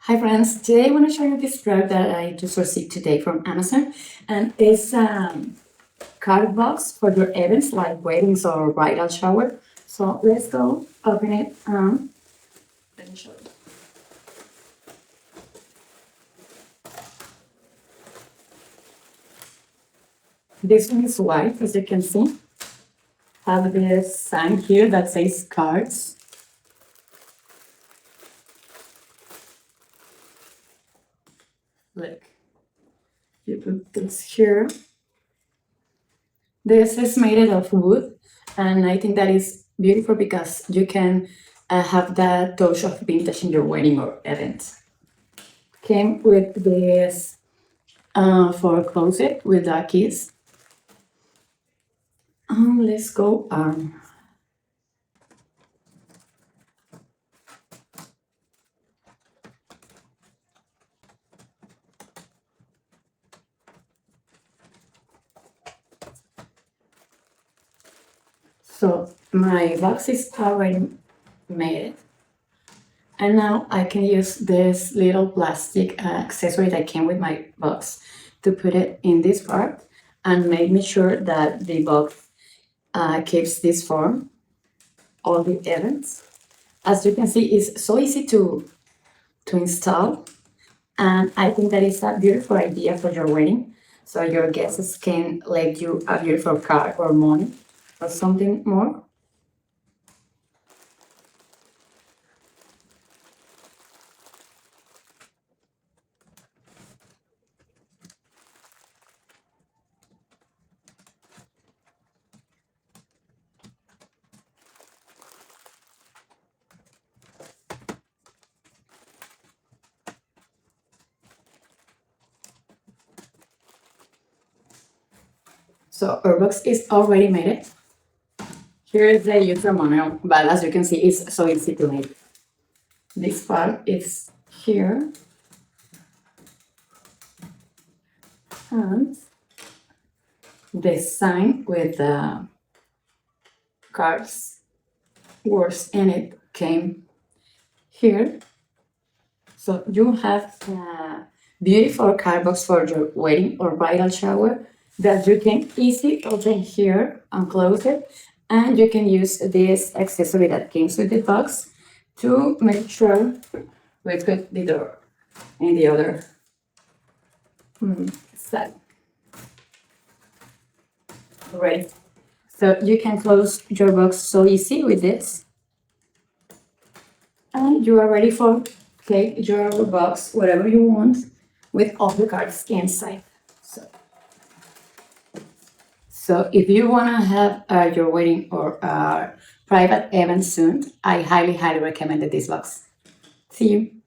Hi friends, today I want to show you this product that I just received today from Amazon, and it's a card box for your events like weddings or bridal shower. So let's go open it. Let me show you. This one is white, as you can see. Have this sign here that says cards. Look, you put this here. This is made of wood, and I think that is beautiful because you can have that touch of vintage in your wedding or event. Came with this for closet with the keys. Let's go. So my box is already made, and now I can use this little plastic accessory that came with my box to put it in this part and make me sure that the box keeps this form all the events. As you can see, it's so easy to install, and I think that is a beautiful idea for your wedding. So your guests can let you a beautiful card or money or something more. So our box is already made. Here is the user manual, but as you can see, it's so easy to make. This part is here, and the sign with the cards words in it came here. So you have a beautiful card box for your wedding or bridal shower that you can easily open here and close it, and you can use this accessory that comes with the box to make sure we put the door in the other side. Great. So you can close your box so easy with this, and you are ready for take your box whatever you want with all the cards inside. So if you want to have your wedding or private event soon, I highly recommend this box. See you.